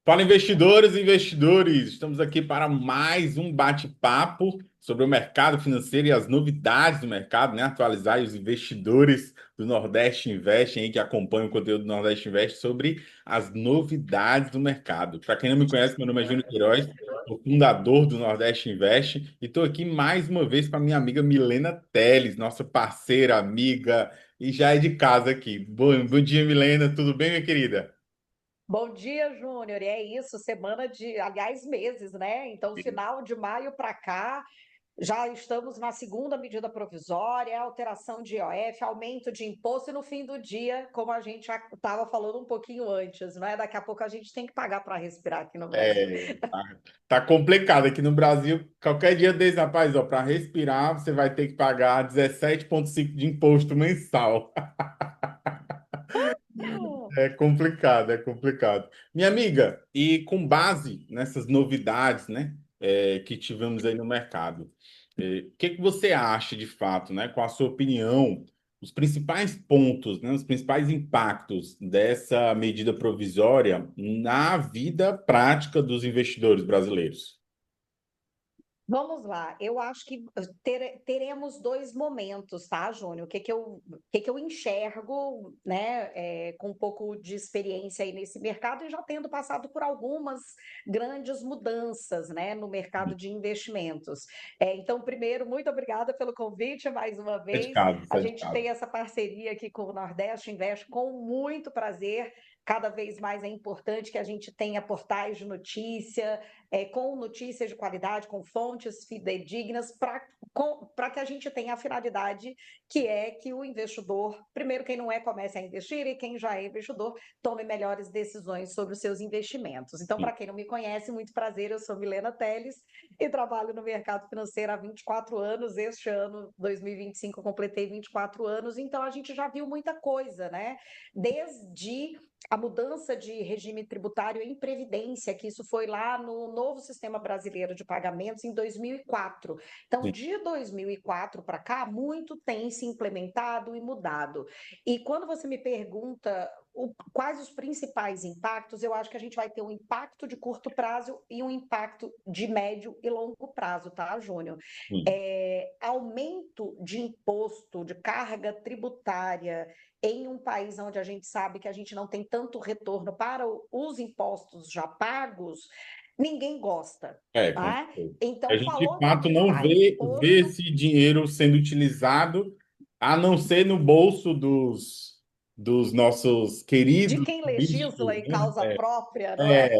Fala, investidoras e investidores! Estamos aqui para mais um bate-papo sobre o mercado financeiro e as novidades do mercado, né? Atualizar os investidores do Nordeste Investem aí que acompanham o conteúdo do Nordeste Invest sobre as novidades do mercado. Para quem não me conhece, meu nome é Júnior Queiroz, sou fundador do Nordeste Invest e estou aqui mais uma vez com a minha amiga Milena Teles, nossa parceira, amiga e já é de casa aqui. Bom dia, Milena. Tudo bem, minha querida? Bom dia, Júnior. E é isso, semana aliás, meses, né? Então, final de maio para cá, já estamos na segunda medida provisória, alteração de IOF, aumento de imposto, e no fim do dia, como a gente estava falando um pouquinho antes, né? Daqui a pouco a gente tem que pagar para respirar aqui no Brasil. Tá complicado aqui no Brasil. Qualquer dia desse, rapaz, ó, para respirar, você vai ter que pagar 17,5 de imposto mensal. É complicado, é complicado. Minha amiga, e com base nessas novidades, né, que tivemos aí no mercado, o que que você acha de fato, né, com a sua opinião, os principais pontos, né, os principais impactos dessa medida provisória na vida prática dos investidores brasileiros? Vamos lá, eu acho que teremos dois momentos, tá, Júnior? O que que eu enxergo, né, com um pouco de experiência aí nesse mercado e já tendo passado por algumas grandes mudanças, né, no mercado de investimentos. Então, primeiro, muito obrigada pelo convite mais uma É de vez. casa, A é de gente tem casa. essa parceria aqui com o Nordeste Invest com muito prazer. Cada vez mais é importante que a gente tenha portais de notícia, com notícias de qualidade, com fontes fidedignas, para que a gente tenha a finalidade que é que o investidor, primeiro, quem não é, comece a investir, e quem já é investidor, tome melhores decisões sobre os seus investimentos. Então, para quem não me conhece, muito prazer, eu sou Milena Teles e trabalho no mercado financeiro há 24 anos. Este ano, 2025, eu completei 24 anos, então a gente já viu muita coisa, né? Desde a mudança de regime tributário em previdência, que isso foi lá no novo sistema brasileiro de pagamentos em 2004. Então, Sim. de 2004 para cá, muito tem se implementado e mudado. E quando você me pergunta quais os principais impactos, eu acho que a gente vai ter um impacto de curto prazo e um impacto de médio e longo prazo, tá, Júnior? Sim. Aumento de imposto, de carga tributária em um país onde a gente sabe que a gente não tem tanto retorno para os impostos já pagos, ninguém gosta. Com Tá? certeza. A Então, gente, de falou em fato, não aumentar vê imposto esse dinheiro sendo utilizado, a não ser no bolso dos nossos de queridos quem legisla políticos, em né? causa própria, não é?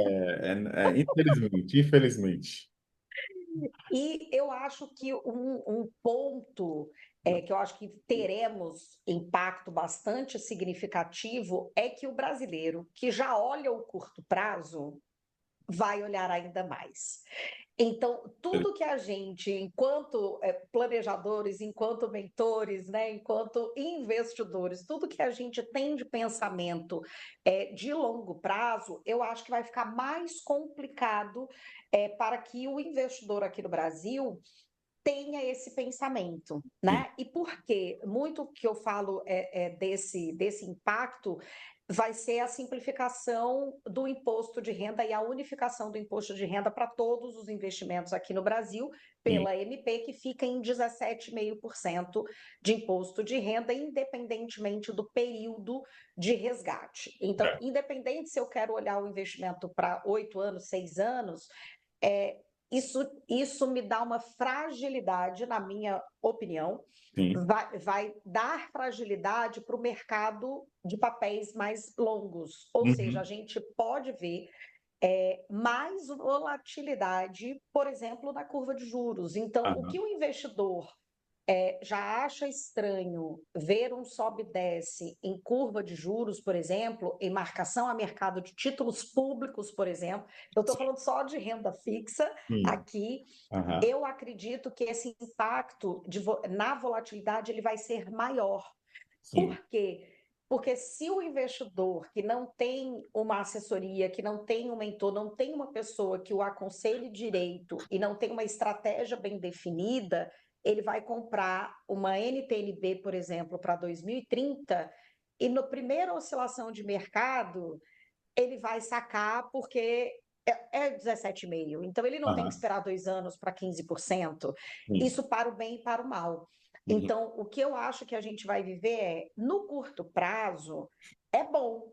Infelizmente, infelizmente. E eu acho que um ponto que eu acho que teremos impacto bastante significativo é que o brasileiro, que já olha o curto prazo, vai olhar ainda mais. Então, tudo que a gente, enquanto planejadores, enquanto mentores, né, enquanto investidores, tudo que a gente tem de pensamento de longo prazo, eu acho que vai ficar mais complicado para que o investidor aqui no Brasil tenha esse pensamento, Sim. né? E por quê? Muito que eu falo desse impacto vai ser a simplificação do imposto de renda e a unificação do imposto de renda para todos os investimentos aqui no Brasil, Sim. pela MP, que fica em 17,5% de imposto de renda, independentemente do período de resgate. Então, independente se eu quero olhar o investimento para 8 anos, 6 anos, é, isso me dá uma fragilidade, na minha opinião, Sim. vai dar fragilidade para o mercado de papéis mais longos. Ou seja, a Uhum. gente pode ver mais volatilidade, por exemplo, na curva de juros. Então, o que Aham. o investidor já acha estranho ver um sobe e desce em curva de juros, por exemplo, em marcação a mercado de títulos públicos, por exemplo. Eu estou falando só de renda fixa Sim. aqui. Aham. Eu acredito que esse impacto na volatilidade ele vai ser maior. Por Sim. quê? Porque se o investidor que não tem uma assessoria, que não tem um mentor, não tem uma pessoa que o aconselhe direito e não tem uma estratégia bem definida, ele vai comprar uma NTNB, por exemplo, para 2030 e na primeira oscilação de mercado ele vai sacar porque é 17,5%. Então, ele não tem que Aham. esperar 2 anos para 15%. Sim. Isso para o bem e para o mal. Uhum. Então, o que eu acho que a gente vai viver é, no curto prazo, é bom.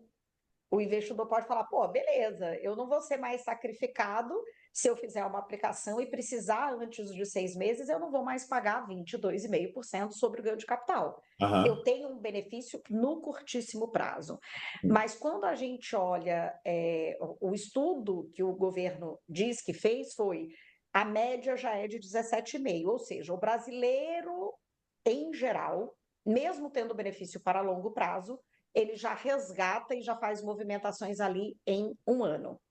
O investidor pode falar, pô, beleza, eu não vou ser mais sacrificado se eu fizer uma aplicação e precisar antes de 6 meses, eu não vou mais pagar 22,5% sobre o ganho de capital. Eu Aham. tenho um benefício no curtíssimo prazo. Sim. Mas quando a gente olha, o estudo que o governo diz que fez foi, a média já é de 17,5%, ou seja, o brasileiro, em geral, mesmo tendo benefício para longo prazo, ele já resgata e já faz movimentações ali em um ano.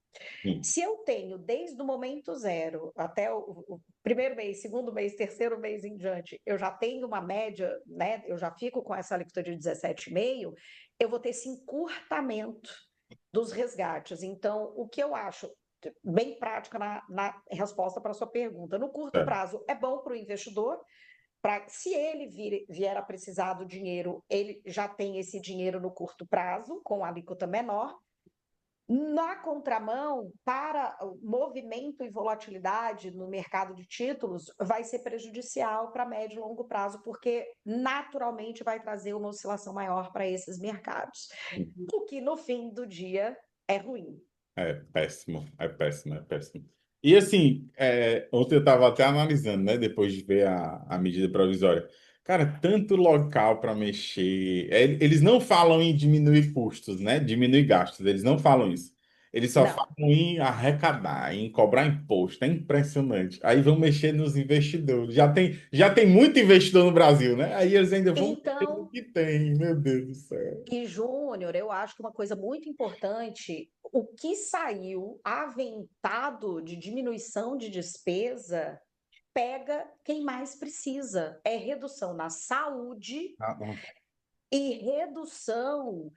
Sim. Se eu tenho desde o momento zero até o primeiro mês, segundo mês, terceiro mês em diante, eu já tenho uma média, né? Eu já fico com essa alíquota de 17,5%, eu vou ter esse encurtamento dos resgates. Então, o que eu acho bem prática na resposta para a sua pergunta, no curto É. prazo é bom para o investidor, se ele vier a precisar do dinheiro, ele já tem esse dinheiro no curto prazo, com alíquota menor. Na contramão, para o movimento e volatilidade no mercado de títulos, vai ser prejudicial para médio e longo prazo, porque naturalmente vai trazer uma oscilação maior para esses mercados. O que no fim do dia é ruim. É péssimo, é péssimo, é péssimo. E assim, ontem eu estava até analisando, né, depois de ver a medida provisória. Cara, tanto local para mexer. Eles não falam em diminuir custos, né? Diminuir gastos, eles não falam isso. Eles só Não. falam em arrecadar, em cobrar imposto. É impressionante. Aí vão mexer nos investidores. Já tem muito investidor no Brasil, né? Aí eles ainda vão mexer no Então, que tem. Meu Deus do céu. e, Júnior, eu acho que uma coisa muito importante, o que saiu aventado de diminuição de despesa pega quem mais precisa. É redução na saúde Ah, não. e redução,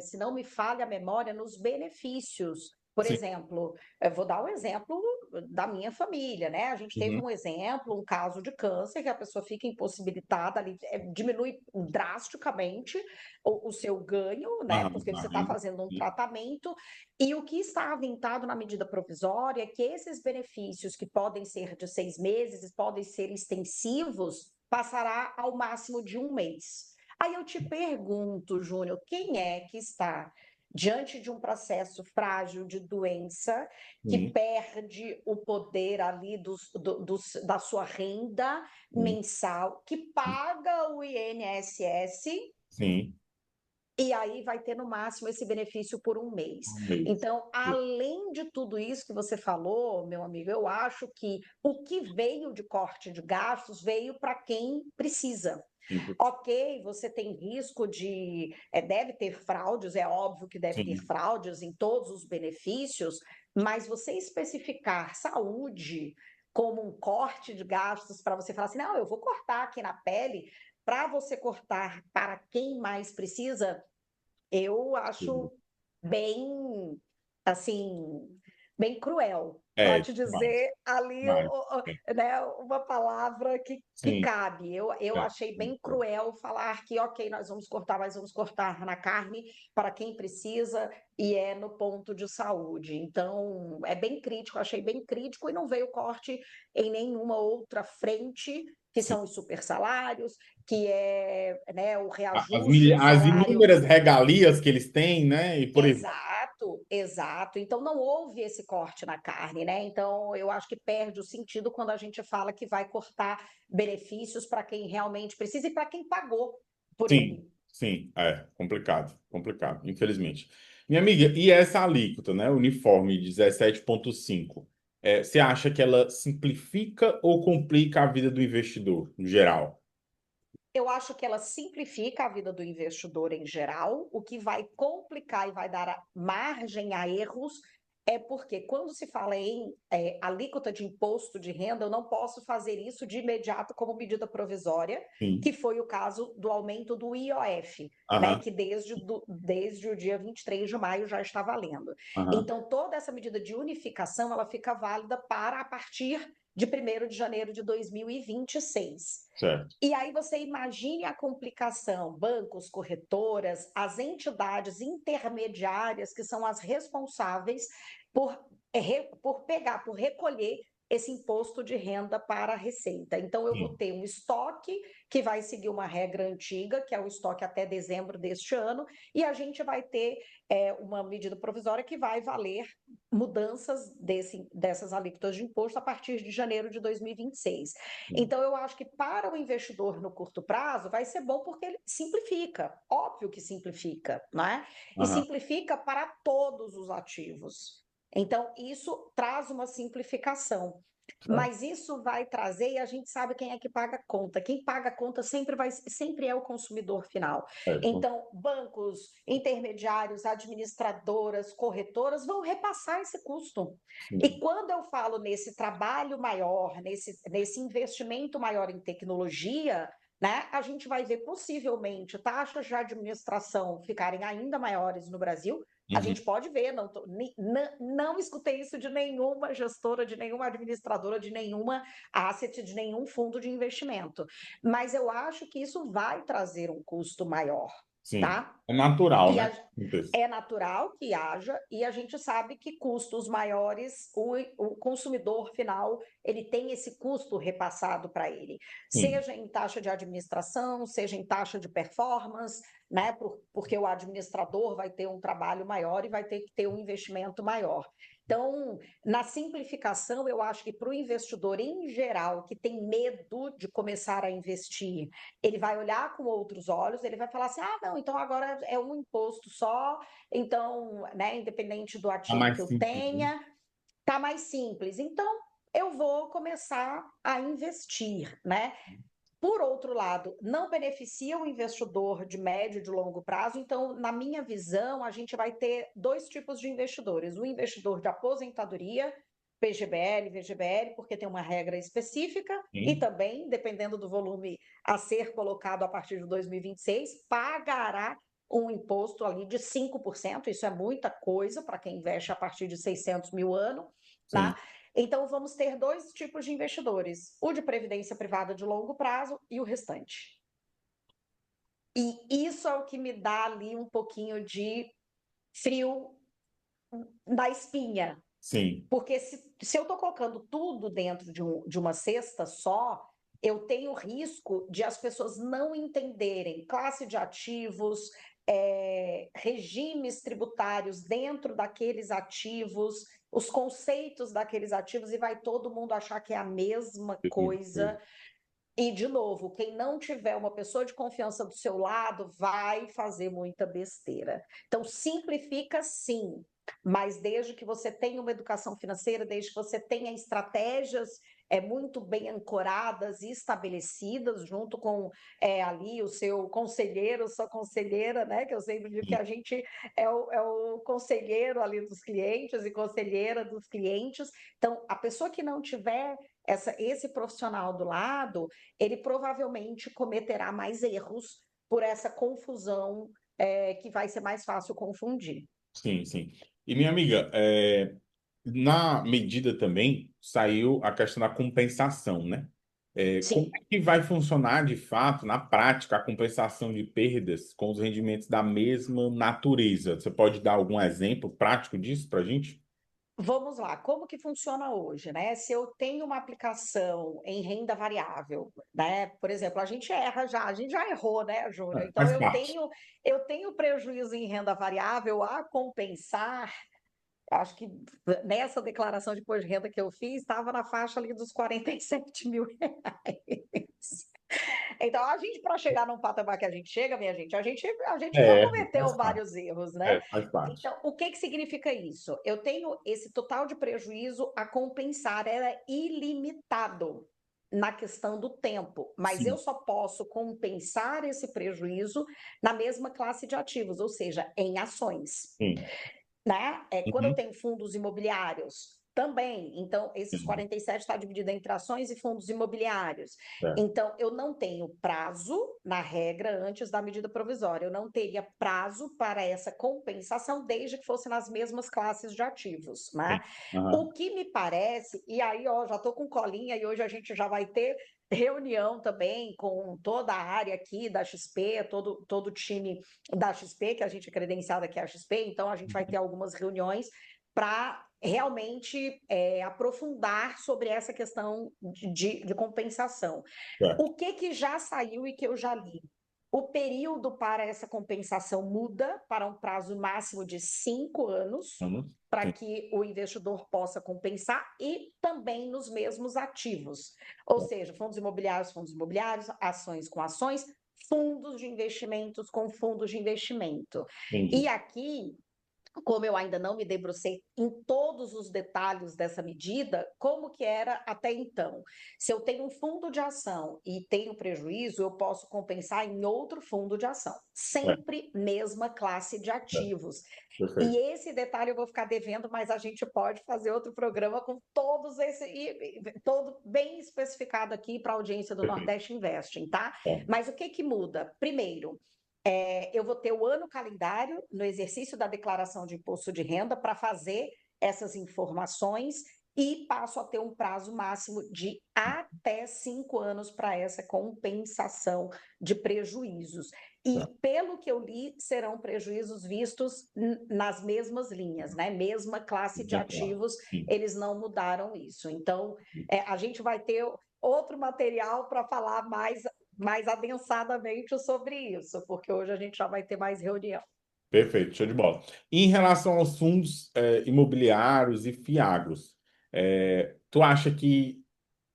se não me falha a memória, nos benefícios. Por Sim. exemplo, eu vou dar um exemplo da minha família, né? A gente teve Uhum. um exemplo, um caso de câncer, que a pessoa fica impossibilitada ali, diminui drasticamente o seu ganho, né? Aham, Porque na você está renda. fazendo um Sim. tratamento, e o que está aventado na medida provisória é que esses benefícios, que podem ser de 6 meses, podem ser extensivos, passará ao máximo de um mês. Aí eu te pergunto, Júnior, quem é que está diante de um processo frágil de doença, que Sim. perde o poder ali da sua renda Sim. mensal, que paga o INSS Sim. e aí vai ter no máximo esse benefício por um mês. Um mês. Então, além de tudo isso que você falou, meu amigo, eu acho que o que veio de corte de gastos veio para quem precisa. Sim. Ok, você tem risco de. Deve ter fraudes, é óbvio que deve ter Sim. fraudes em todos os benefícios, mas você especificar saúde como um corte de gastos para você falar assim, não, eu vou cortar aqui na pele, para você cortar para quem mais precisa, eu Sim. acho bem, assim, bem cruel, para É, te mais, dizer ali, mais. É. né, uma palavra que Sim, cabe. Eu é. achei bem cruel falar que, ok, nós vamos cortar, mas vamos cortar na carne para quem precisa e é no ponto de saúde. Então, é bem crítico, achei bem crítico e não veio corte em nenhuma outra frente, que Sim. são os super salários, que é, né, o As, reajuste mil- do as salário. inúmeras regalias que eles têm, né? E por aí. Exato, exato. Então não houve esse corte na carne, né? Então eu acho que perde o sentido quando a gente fala que vai cortar benefícios para quem realmente precisa e para quem pagou por Sim, ele. sim, é complicado, complicado, infelizmente. Minha amiga, e essa alíquota, né? Uniforme 17,5, você acha que ela simplifica ou complica a vida do investidor, no geral? Eu acho que ela simplifica a vida do investidor em geral, o que vai complicar e vai dar margem a erros é porque quando se fala em alíquota de imposto de renda, eu não posso fazer isso de imediato como medida provisória, que Sim. foi o caso do aumento do IOF, né, Aham, que desde o dia 23 de maio já está valendo. aham. Então, toda essa medida de unificação, ela fica válida para a partir de 1º de janeiro de 2026. Certo. E aí você imagine a complicação, bancos, corretoras, as entidades intermediárias que são as responsáveis por, por recolher esse imposto de renda para a Receita. Então, eu vou Sim. ter um estoque que vai seguir uma regra antiga, que é o estoque até dezembro deste ano, e a gente vai ter uma medida provisória que vai valer mudanças dessas alíquotas de imposto a partir de janeiro de 2026. Sim. Então, eu acho que para o investidor no curto prazo vai ser bom porque ele simplifica, óbvio que simplifica, né? E Aham. simplifica para todos os ativos. Então, isso traz uma simplificação. Certo. Mas isso vai trazer, e a gente sabe quem é que paga a conta. Quem paga a conta sempre é o consumidor final. Certo. Então, bancos, intermediários, administradoras, corretoras vão repassar esse custo. E Sim. quando eu falo nesse trabalho maior, nesse investimento maior em tecnologia, né, a gente vai ver possivelmente taxas de administração ficarem ainda maiores no Brasil. A Uhum. gente pode ver, não escutei isso de nenhuma gestora, de nenhuma administradora, de nenhuma asset, de nenhum fundo de investimento. Mas eu acho que isso vai trazer um custo maior, Sim. tá? É natural, E né? Aconteça. é natural que haja, e a gente sabe que custos maiores, o consumidor final, ele tem esse custo repassado para ele, Sim. seja em taxa de administração, seja em taxa de performance, né? Porque o administrador vai ter um trabalho maior e vai ter que ter um investimento maior. Então, na simplificação, eu acho que para o investidor em geral, que tem medo de começar a investir, ele vai olhar com outros olhos, ele vai falar assim: ah, não, então agora é um imposto só, então, né, independente do Tá ativo que mais eu simples, né? tenha, tá mais simples. Então, eu vou começar a investir, né? Por outro lado, não beneficia o investidor de médio e de longo prazo. Então, na minha visão, a gente vai ter dois tipos de investidores: o investidor de aposentadoria, PGBL, VGBL, porque tem uma regra específica, e Sim. também, dependendo do volume a ser colocado a partir de 2026, pagará um imposto ali de 5%. Isso é muita coisa para quem investe a partir de 600 mil ano, Sim. tá? Então, vamos ter dois tipos de investidores: o de previdência privada de longo prazo e o restante. E isso é o que me dá ali um pouquinho de frio na espinha, Sim. porque se eu estou colocando tudo dentro de uma cesta só, eu tenho risco de as pessoas não entenderem classe de ativos, regimes tributários dentro daqueles ativos, os conceitos daqueles ativos, e vai todo mundo achar que é a mesma coisa. E, de novo, quem não tiver uma pessoa de confiança do seu lado vai fazer muita besteira. Então, simplifica sim, mas desde que você tenha uma educação financeira, desde que você tenha estratégias muito bem ancoradas e estabelecidas, junto com ali o seu conselheiro, sua conselheira, né? Que eu sempre digo que Sim. a gente é o conselheiro ali dos clientes e conselheira dos clientes. Então, a pessoa que não tiver esse profissional do lado, ele provavelmente cometerá mais erros por essa confusão, que vai ser mais fácil confundir. Sim, sim. E minha amiga, na medida também saiu a questão da compensação, né? Como Sim. é que vai funcionar de fato, na prática, a compensação de perdas com os rendimentos da mesma natureza? Você pode dar algum exemplo prático disso para a gente? Vamos lá, como que funciona hoje, né? Se eu tenho uma aplicação em renda variável, né? Por exemplo, a gente erra já, a gente já errou, né, Júnior? Então Faz eu parte. tenho eu tenho prejuízo em renda variável a compensar. Acho que nessa declaração de imposto de renda que eu fiz, estava na faixa ali dos 47 mil reais. Então, a gente, para chegar num patamar que a gente chega, minha gente, a gente já Faz cometeu parte. vários erros, né? Faz parte. Então, o que que significa isso? Eu tenho esse total de prejuízo a compensar, era ilimitado na questão do tempo, mas eu Sim, só posso compensar esse prejuízo na mesma classe de ativos, ou seja, em ações, sim. né? Quando eu Uhum. tenho fundos imobiliários, Também. Então, esses Sim. 47 está dividido entre ações e fundos imobiliários. É. Então, eu não tenho prazo, na regra, antes da medida provisória. Eu não teria prazo para essa compensação, desde que fosse nas mesmas classes de ativos, Sim. né? Aham. O que me parece, e aí, ó, já estou com colinha e hoje a gente já vai ter reunião também com toda a área aqui da XP, todo o time da XP, que a gente é credenciado aqui a XP, então a gente vai ter algumas reuniões para realmente aprofundar sobre essa questão de compensação. Certo. O que já saiu e que eu já li? O período para essa compensação muda para um prazo máximo de 5 anos, Vamos. para Sim. que o investidor possa compensar e também nos mesmos ativos. Ou seja, fundos imobiliários, ações com ações, fundos de investimentos com fundos de investimento. E Entendi. aqui, como eu ainda não me debrucei em todos os detalhes dessa medida, como que era até então? Se eu tenho um fundo de ação e tenho prejuízo, eu posso compensar em outro fundo de ação, É, sempre mesma classe de é. ativos. E Perfeito. esse detalhe eu vou ficar devendo, mas a gente pode fazer outro programa com todos esse todo bem especificado aqui para a audiência do Perfeito. Nordeste Investing, tá? É. Mas o que que muda? Primeiro, eu vou ter o ano calendário no exercício da declaração de imposto de renda para fazer essas informações e passo a ter um prazo máximo de até 5 anos para essa compensação de prejuízos. E, Tá. pelo que eu li, serão prejuízos vistos nas mesmas linhas, né? Mesma classe de Exemplar. ativos, Sim. eles não mudaram isso. Então, a gente vai ter outro material para falar mais adensadamente sobre isso, porque hoje a gente já vai ter mais reunião. Perfeito, show de bola. Em relação aos fundos imobiliários e fiagros, tu acha que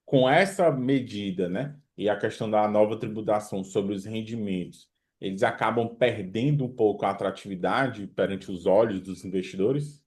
com essa medida, né, e a questão da nova tributação sobre os rendimentos, eles acabam perdendo um pouco a atratividade perante os olhos dos investidores?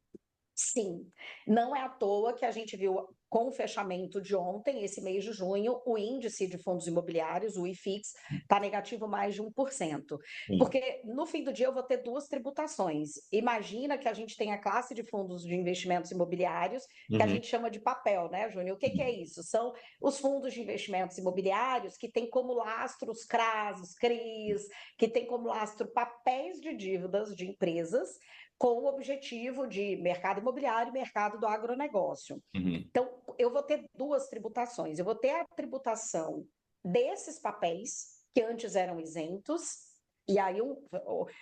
Sim, não é à toa que a gente viu com o fechamento de ontem, esse mês de junho, o índice de fundos imobiliários, o IFIX, está negativo mais de 1%. Sim. Porque no fim do dia eu vou ter duas tributações. Imagina que a gente tem a classe de fundos de investimentos imobiliários, que a Uhum. gente chama de papel, né, Júnior? O que que é isso? São os fundos de investimentos imobiliários que têm como lastro os CRAs, os CRIs, que têm como lastro papéis de dívidas de empresas com o objetivo de mercado imobiliário e mercado do agronegócio. Uhum. Então, eu vou ter duas tributações. Eu vou ter a tributação desses papéis, que antes eram isentos, e aí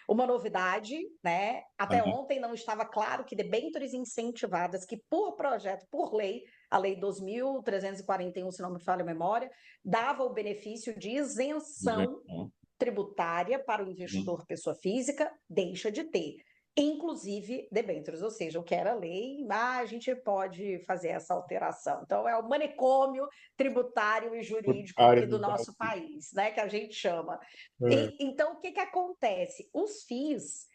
uma novidade, né? Até Aham. ontem não estava claro que debêntures incentivadas, que por projeto, por lei, a lei 2.341, se não me falha a memória, dava o benefício de isenção Isentão. tributária para o Uhum. investidor pessoa física, deixa de ter. Inclusive debêntures, ou seja, o que era lei, a gente pode fazer essa alteração. Então, é o manicômio tributário e jurídico Área aqui do do nosso Brasil. país, né? Que a gente chama. É. Então, o que, que acontece? Os FIIs,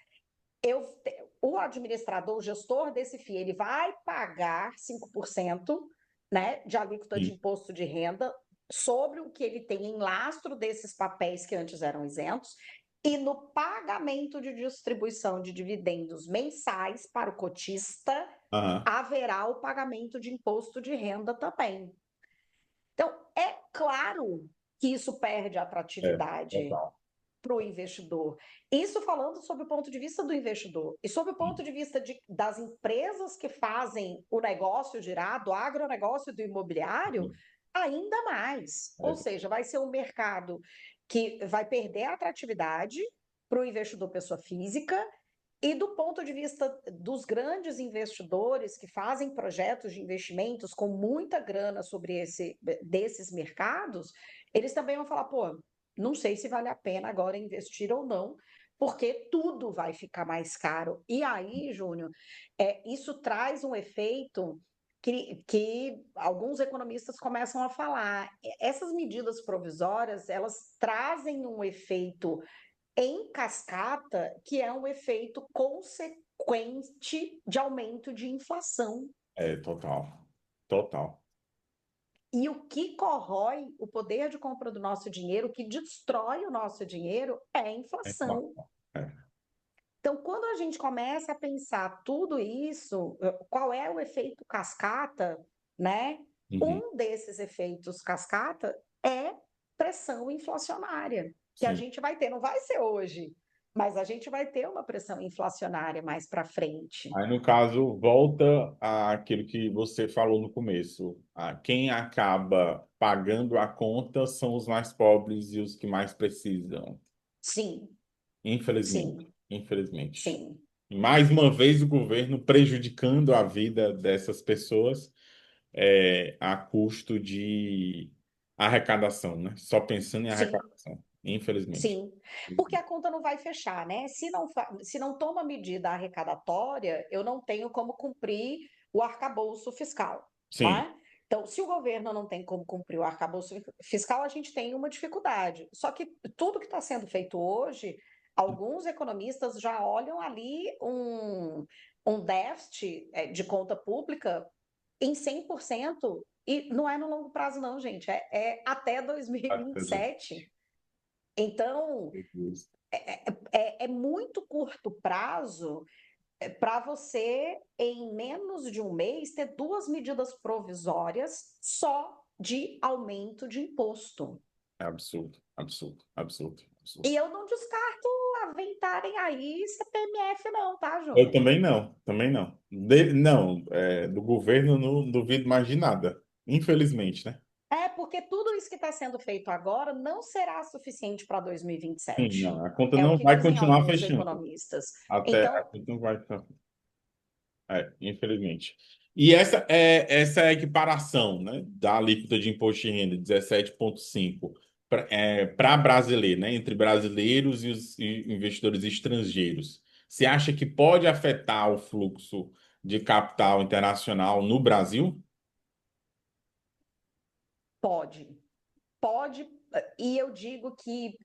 o administrador, o gestor desse FII, ele vai pagar 5%, né, de alíquota de Sim. imposto de renda sobre o que ele tem em lastro desses papéis que antes eram isentos, e no pagamento de distribuição de dividendos mensais para o cotista, Aham. haverá o pagamento de imposto de renda também. Então, é claro que isso perde É, atratividade total. para o investidor. Isso falando sobre o ponto de vista do investidor. E sobre o ponto Sim. de vista das empresas que fazem o negócio girar, do agronegócio e do imobiliário, Sim. ainda mais. É, Ou seja, vai ser um mercado que vai perder a atratividade para o investidor pessoa física. E do ponto de vista dos grandes investidores que fazem projetos de investimentos com muita grana sobre desses mercados, eles também vão falar, pô, não sei se vale a pena agora investir ou não, porque tudo vai ficar mais caro. E aí, Júnior, isso traz um efeito que alguns economistas começam a falar. Essas medidas provisórias, elas trazem um efeito em cascata, que é um efeito consequente de aumento de inflação. total. Total. E o que corrói o poder de compra do nosso dinheiro, o que destrói o nosso dinheiro, é a É, claro. inflação. É. Então, quando a gente começa a pensar tudo isso, qual é o efeito cascata, né? Uhum. Um desses efeitos cascata é pressão inflacionária, que a Sim. gente vai ter, não vai ser hoje, mas a gente vai ter uma pressão inflacionária mais para frente. Aí, no caso, volta àquilo que você falou no começo. Quem acaba pagando a conta são os mais pobres e os que mais precisam. Sim, Infelizmente. sim, Infelizmente. sim, E mais uma vez o governo prejudicando a vida dessas pessoas a custo de arrecadação, né? Só pensando em sim. arrecadação. Infelizmente. Sim, porque a conta não vai fechar, né? Se não toma medida arrecadatória, eu não tenho como cumprir o arcabouço fiscal, Sim. tá? Então, se o governo não tem como cumprir o arcabouço fiscal, a gente tem uma dificuldade. Só que tudo que está sendo feito hoje, alguns economistas já olham ali um déficit de conta pública em 100% e não é no longo prazo, não, gente, é até Até do- 2027. Então, é muito curto prazo para você, em menos de um mês, ter duas medidas provisórias só de aumento de imposto. É absurdo, absurdo, absurdo, absurdo. E eu não descarto aventarem aí CPMF, não, tá, Eu Júnior? também não, também não. Não, do governo não duvido mais de nada. Infelizmente, né? É porque tudo isso que está sendo feito agora não será suficiente para Sim, 2027. não, a conta É o não que vai dizem continuar alguns fechando. economistas. Até a Então, conta não vai. Infelizmente. E essa equiparação, né, da alíquota de imposto de renda, 17,5, para brasileiro, né, entre brasileiros e os investidores estrangeiros. Você acha que pode afetar o fluxo de capital internacional no Brasil? pode. Pode, e eu digo que,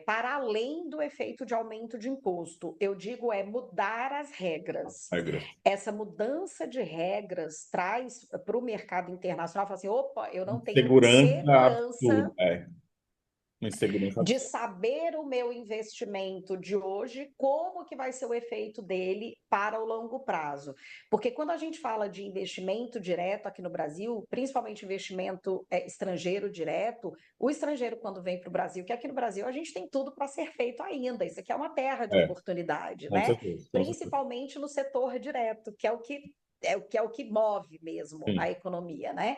para além do efeito de aumento de imposto, eu digo mudar as regras. Regras. Essa mudança de regras traz para o mercado internacional, fala assim, opa, eu não tenho Segurança absurda. segurança Uma insegurança de absurda. saber o meu investimento de hoje, como que vai ser o efeito dele para o longo prazo. Porque quando a gente fala de investimento direto aqui no Brasil, principalmente investimento estrangeiro direto, o estrangeiro quando vem para o Brasil, que aqui no Brasil a gente tem tudo para ser feito ainda, isso aqui é uma terra de É, oportunidade, com né? certeza, com certeza. Principalmente no setor direto, que é o que move mesmo a Sim, economia, né?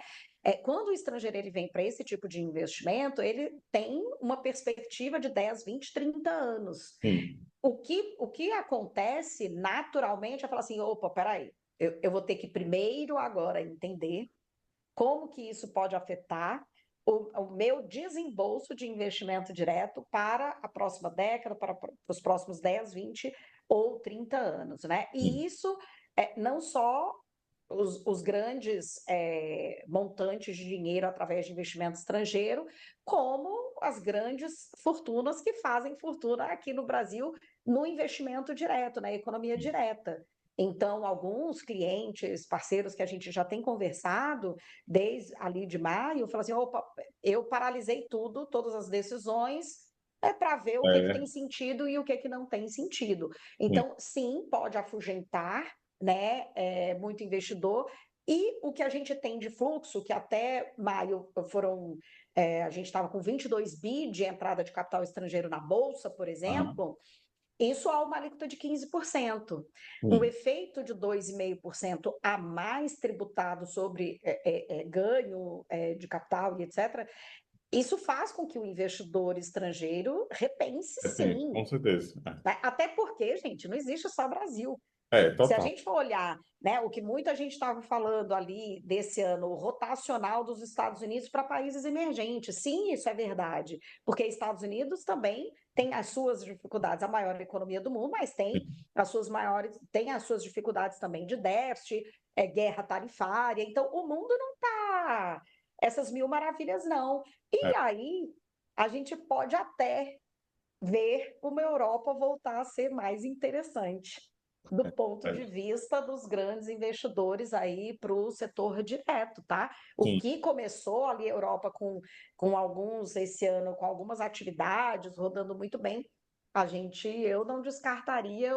Quando o estrangeiro ele vem para esse tipo de investimento, ele tem uma perspectiva de 10, 20, 30 anos. sim, O que acontece naturalmente é falar assim: opa, peraí, eu vou ter que primeiro agora entender como que isso pode afetar o meu desembolso de investimento direto para a próxima década, para os próximos 10, 20 ou 30 anos, né? sim. E isso não só os grandes montantes de dinheiro através de investimento estrangeiro, como as grandes fortunas que fazem fortuna aqui no Brasil no investimento direto, na economia direta. Então, alguns clientes, parceiros que a gente já tem conversado desde ali de maio, falam assim: opa, eu paralisei tudo, todas as decisões, para ver o que É, tem sentido e o que não tem sentido. sim, Então, sim, pode afugentar, né, muito investidor. E o que a gente tem de fluxo, que até maio foram. A gente estava com 22 bi de entrada de capital estrangeiro na Bolsa, por aham, exemplo, isso há uma alíquota de 15%. O sim, efeito de 2,5% a mais tributado sobre ganho de capital e etc., isso faz com que o investidor estrangeiro repense depende, sim. com certeza. Né? Até porque, gente, não existe só Brasil. Se a Total. gente for olhar, né, o que muita gente estava falando ali desse ano rotacional dos Estados Unidos para países emergentes, sim, isso é verdade, porque Estados Unidos também tem as suas dificuldades, a maior economia do mundo, mas tem as suas dificuldades também de déficit, guerra tarifária. Então, o mundo não está essas mil maravilhas, não. E É, aí a gente pode até ver uma Europa voltar a ser mais interessante do ponto é, de vista dos grandes investidores aí para o setor direto, tá? O sim, que começou ali a Europa com alguns esse ano, com algumas atividades rodando muito bem, Eu não descartaria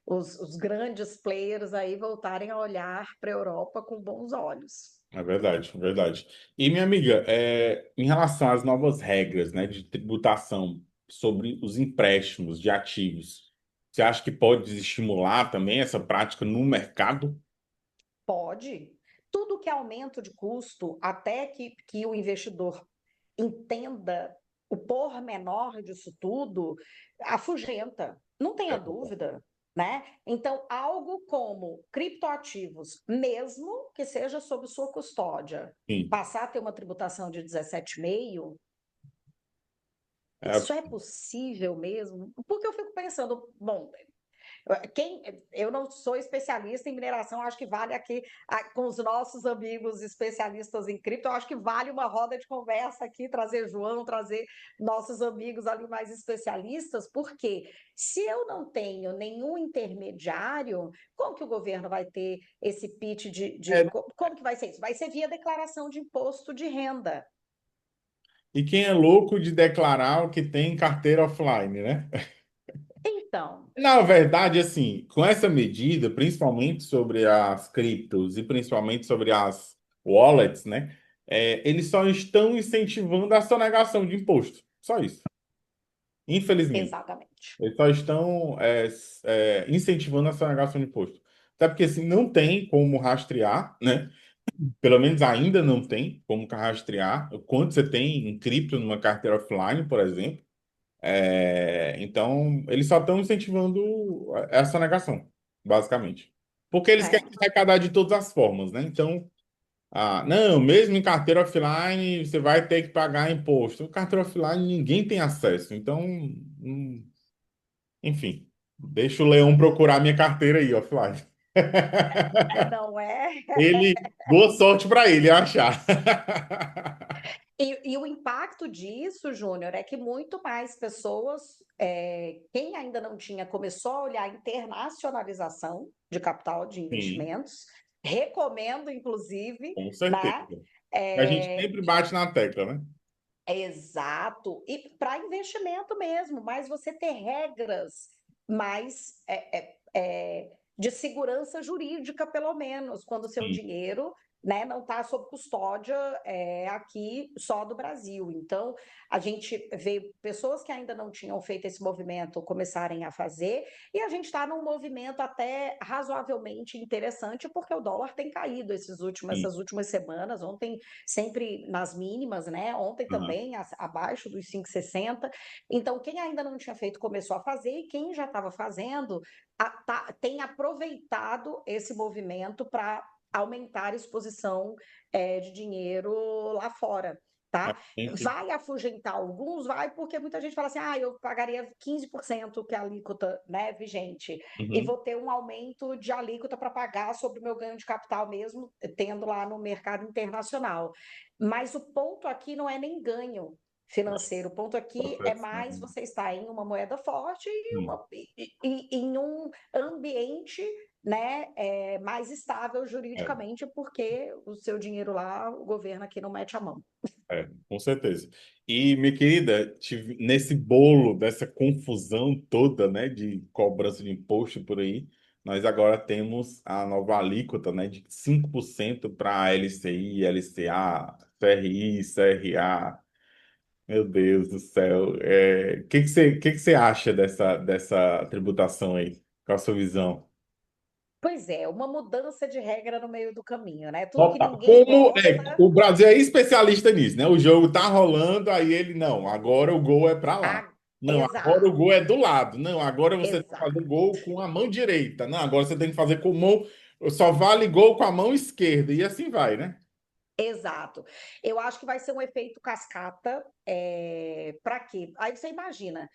os grandes players aí voltarem a olhar para a Europa com bons olhos. É verdade, é verdade. E, minha amiga, em relação às novas regras, né, de tributação sobre os empréstimos de ativos, você acha que pode desestimular também essa prática no mercado? Pode. Tudo que é aumento de custo, até que o investidor entenda o pormenor disso tudo, afugenta, não tenha dúvida, né? Então, algo como criptoativos, mesmo que seja sob sua custódia, Sim. passar a ter uma tributação de 17,5%, É, isso é possível mesmo? Porque eu fico pensando, bom, quem, eu não sou especialista em mineração, acho que vale aqui com os nossos amigos especialistas em cripto, eu acho que vale uma roda de conversa aqui, trazer João, trazer nossos amigos ali mais especialistas, porque se eu não tenho nenhum intermediário, como que o governo vai ter esse pitch é, como que vai ser isso? Vai ser via declaração de imposto de renda. e quem é louco de declarar o que tem em carteira offline, né? Então, Na verdade, assim, com essa medida, principalmente sobre as criptos e principalmente sobre as wallets, né? Eles só estão incentivando a sonegação de imposto. Só isso. Infelizmente. exatamente. Eles só estão incentivando a sonegação de imposto. Até porque assim, não tem como rastrear, né? Pelo menos ainda não tem como rastrear o quanto você tem em cripto numa carteira offline, por exemplo. Então, eles só estão incentivando essa negação, basicamente. Porque eles querem É. arrecadar de todas as formas, né? Então, não, mesmo em carteira offline, você vai ter que pagar imposto. Carteira offline ninguém tem acesso. Então, enfim, deixa o Leão procurar minha carteira aí offline. Não é? Boa sorte para ele achar. E o impacto disso, Júnior, é que muito mais pessoas, quem ainda não tinha, começou a olhar a internacionalização de capital de Sim, investimentos. Recomendo, inclusive, com né? certeza. A gente É, sempre bate na tecla, né? exato. E para investimento mesmo, mas você ter regras mais de segurança jurídica, pelo menos, quando o seu Sim, dinheiro, né, não está sob custódia aqui só do Brasil. Então, a gente vê pessoas que ainda não tinham feito esse movimento começarem a fazer, e a gente está num movimento até razoavelmente interessante, porque o dólar tem caído sim. essas últimas semanas, ontem sempre nas mínimas, né? Ontem Aham. também abaixo dos 5,60. Então, quem ainda não tinha feito começou a fazer, e quem já estava fazendo tem aproveitado esse movimento para aumentar a exposição de dinheiro lá fora. Tá? Gente, Vai afugentar alguns? Vai, porque muita gente fala assim: eu pagaria 15% que é a alíquota, né, vigente, e uhum, vou ter um aumento de alíquota para pagar sobre o meu ganho de capital mesmo, tendo lá no mercado internacional. Mas o ponto aqui não é nem ganho financeiro, o ponto aqui é proteção. mais você estar em uma moeda forte Sim, e em um ambiente, né, mais estável é, juridicamente, porque o seu dinheiro lá, o governo aqui não mete a mão. com certeza. E, minha querida, nesse bolo dessa confusão toda, né, de cobrança de imposto por aí, nós agora temos a nova alíquota, né, de 5% para LCI, LCA, CRI, CRA. Meu Deus do céu. O que que você acha dessa tributação aí? Qual a sua visão? Pois é, uma mudança de regra no meio do caminho, né? Tudo que Opa, ninguém gosta, o Brasil é especialista nisso, né? O jogo tá rolando, aí ele, não, agora o gol é para lá. a... Não, agora o exato, gol é do lado. Não, agora você tem que exato. fazer gol com a mão direita. Não, agora você tem que fazer com mão. Só vale gol com a mão esquerda. E assim vai, né? Exato. Eu acho que vai ser um efeito cascata. Para quê? Aí você imagina,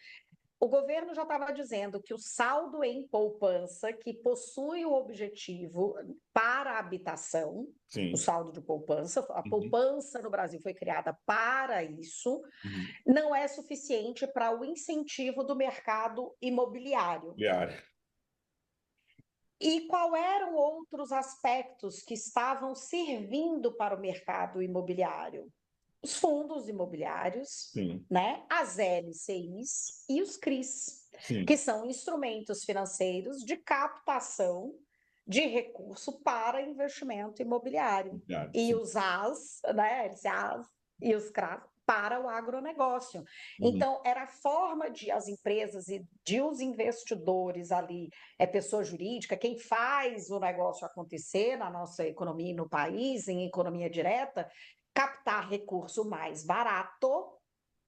o governo já estava dizendo que o saldo em poupança, que possui o objetivo para a habitação, o Sim. saldo de poupança, a Uhum. poupança no Brasil foi criada para isso, Uhum. não é suficiente para o incentivo do mercado imobiliário. Diário. E qual eram outros aspectos que estavam servindo para o mercado imobiliário? os fundos imobiliários, sim, né, as LCIs e os CRIs, que sim, são instrumentos financeiros de captação de recurso para investimento imobiliário. E sim. os AS, né, LCAs e os CRAs para o agronegócio. Uhum. Então, era a forma de as empresas e de os investidores ali, pessoa jurídica, quem faz o negócio acontecer na nossa economia e no país, em economia direta, captar recurso mais barato,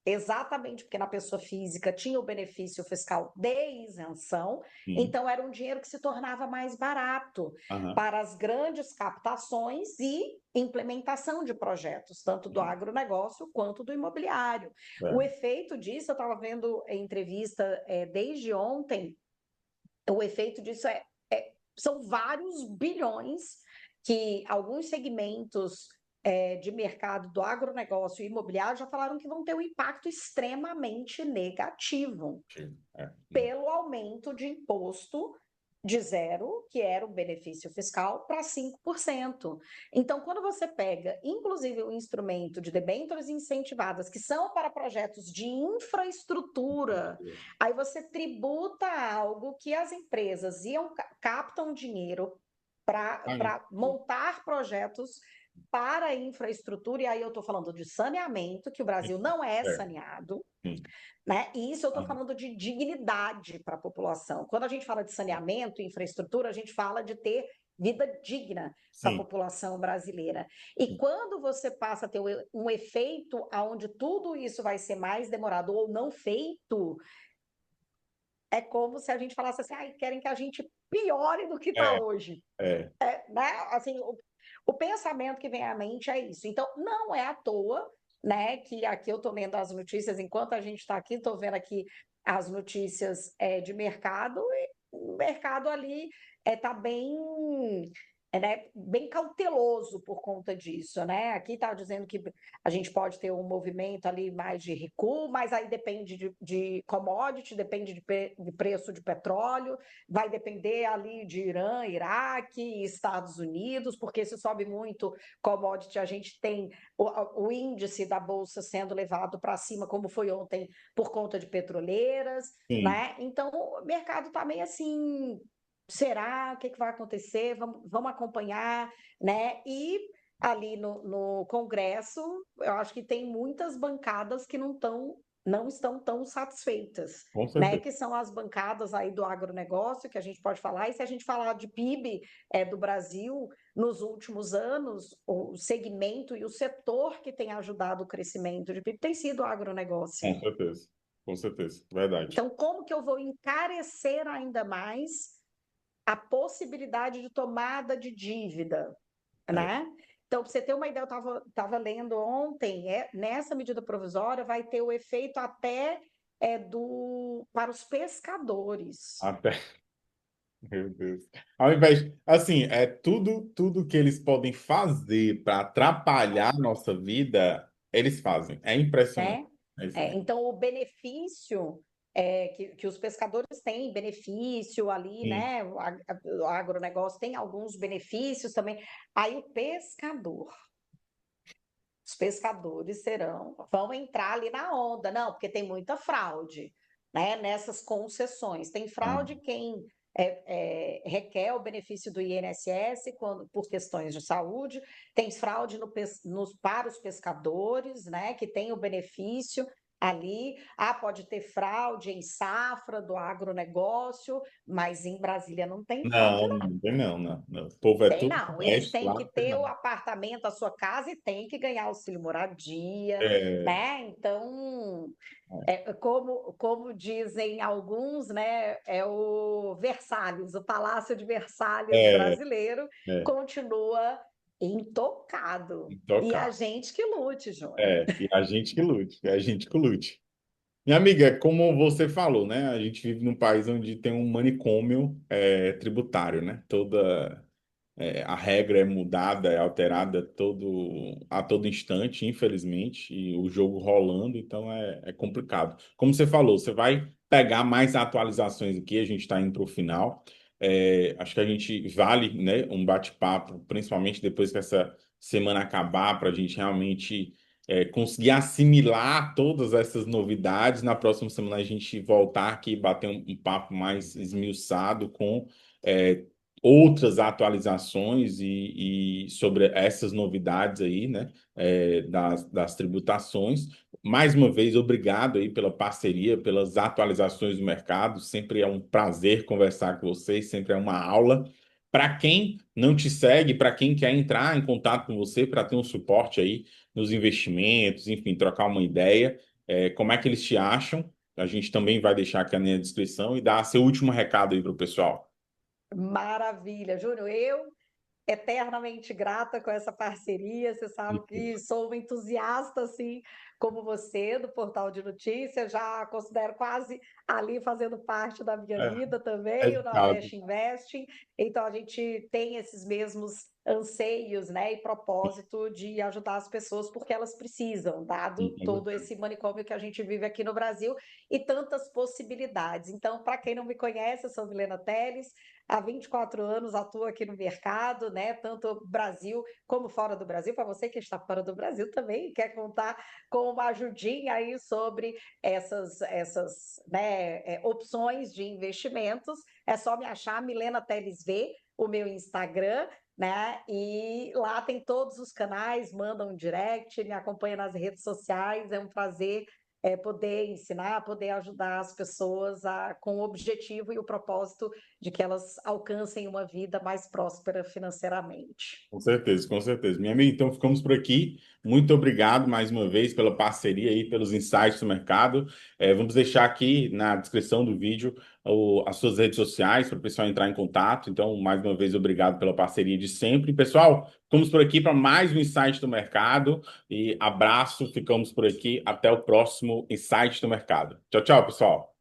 exatamente porque na pessoa física tinha o benefício fiscal de isenção, Sim. então era um dinheiro que se tornava mais barato Aham. para as grandes captações e implementação de projetos, tanto do agronegócio quanto do imobiliário. O É. efeito disso, eu estava vendo em entrevista desde ontem, o efeito disso são vários bilhões que alguns segmentos de mercado do agronegócio e imobiliário já falaram que vão ter um impacto extremamente negativo É. pelo aumento de imposto de zero, que era o benefício fiscal, para 5%. Então, quando você pega, inclusive, o instrumento de debêntures incentivadas, que são para projetos de infraestrutura, aí você tributa algo que as empresas captam dinheiro Aí, para montar projetos para a infraestrutura, e aí eu estou falando de saneamento, que o Brasil não é é, saneado, sim. né? E isso eu estou Aham. falando de dignidade para a população. Quando a gente fala de saneamento e infraestrutura, a gente fala de ter vida digna para a Sim, população brasileira. E sim. quando você passa a ter um efeito onde tudo isso vai ser mais demorado ou não feito, é como se a gente falasse assim, ah, querem que a gente piore do que está É, hoje. é. Né? Assim, o pensamento que vem à mente é isso. Então, não é à toa, né, que aqui eu estou lendo as notícias, enquanto a gente está aqui, estou vendo aqui as notícias de mercado, e o mercado ali está bem, né, bem cauteloso por conta disso, né? Aqui está dizendo que a gente pode ter um movimento ali mais de recuo, mas aí depende de commodity, depende de preço de petróleo, vai depender ali de Irã, Iraque, Estados Unidos, porque se sobe muito commodity, a gente tem o índice da bolsa sendo levado para cima, como foi ontem, por conta de petroleiras, Sim. né? Então, o mercado está meio assim, será? O que vai acontecer? Vamos acompanhar, né? E ali no Congresso, eu acho que tem muitas bancadas que não estão tão satisfeitas, Com né? certeza. Que são as bancadas aí do agronegócio, que a gente pode falar, e se a gente falar de PIB do Brasil, nos últimos anos, o segmento e o setor que tem ajudado o crescimento de PIB tem sido o agronegócio. Com certeza. Com certeza. Verdade. Então, como que eu vou encarecer ainda mais a possibilidade de tomada de dívida, É. né? Então, para você ter uma ideia, eu estava lendo ontem, nessa medida provisória vai ter o efeito até para os pescadores. Até, meu Deus. Ao invés, assim, é tudo que eles podem fazer para atrapalhar a nossa vida, eles fazem. É impressionante. Né? É isso mesmo. Então, o benefício que os pescadores têm, benefício ali, Sim. né? O agronegócio tem alguns benefícios também. Aí o pescador, os pescadores vão entrar ali na onda, não, porque tem muita fraude, né? Nessas concessões. Tem Ah, fraude quem requer o benefício do INSS por questões de saúde, tem fraude para os pescadores, né? Que tem o benefício ali. Ah, pode ter fraude em safra do agronegócio, mas em Brasília não tem fraude, não, não tem não, não, não. O povo é tem tudo não, eles honesto têm lá, que não tem ter o não. apartamento, a sua casa e tem que ganhar auxílio moradia, É, né? Então, como dizem alguns, né? É o Versalhes, o Palácio de Versalhes é, brasileiro é. continua intocado. E a Tocar. gente que lute, Júnior. É, e a gente que lute, é a gente que lute. Minha amiga, como você falou, né? A gente vive num país onde tem um manicômio tributário, né? A regra é mudada, é alterada a todo instante, infelizmente, e o jogo rolando, então é complicado. Como você falou, você vai pegar mais atualizações aqui, a gente está indo para o final. Acho que a gente vale, né, um bate-papo, principalmente depois que essa semana acabar, para a gente realmente conseguir assimilar todas essas novidades. Na próxima semana a gente voltar aqui e bater um papo mais esmiuçado com é, outras atualizações e sobre essas novidades aí, né, das tributações. Mais uma vez, obrigado aí pela parceria, pelas atualizações do mercado. Sempre é um prazer conversar com vocês, sempre é uma aula. Para quem não te segue, para quem quer entrar em contato com você para ter um suporte aí nos investimentos, enfim, trocar uma ideia, como é que eles te acham? A gente também vai deixar aqui na descrição e dar seu último recado aí para o pessoal. Maravilha, Júnior. Eu eternamente grata com essa parceria. Você sabe que sou uma entusiasta, assim como você, do portal de notícias. Já considero quase ali fazendo parte da minha vida também, o Caso. Nordeste Investing. Então, a gente tem esses mesmos anseios, né, e propósito de ajudar as pessoas porque elas precisam, dado todo esse manicômio que a gente vive aqui no Brasil e tantas possibilidades. Então, para quem não me conhece, eu sou Milena Teles, há 24 anos atuo aqui no mercado, né, tanto Brasil como fora do Brasil. Para você que está fora do Brasil também quer contar com uma ajudinha aí sobre essas né, opções de investimentos, é só me achar, Milena Teles V, o meu Instagram, né? E lá tem todos os canais, manda um direct, me acompanha nas redes sociais, é um prazer poder ensinar, poder ajudar as pessoas com o objetivo e o propósito de que elas alcancem uma vida mais próspera financeiramente. Com certeza, com certeza. Minha amiga, então ficamos por aqui. Muito obrigado mais uma vez pela parceria e pelos insights do mercado. Vamos deixar aqui na descrição do vídeo as suas redes sociais para o pessoal entrar em contato. Então, mais uma vez, obrigado pela parceria de sempre. Pessoal, ficamos por aqui para mais um insight do mercado. E abraço, ficamos por aqui. Até o próximo insight do mercado. Tchau, tchau, pessoal.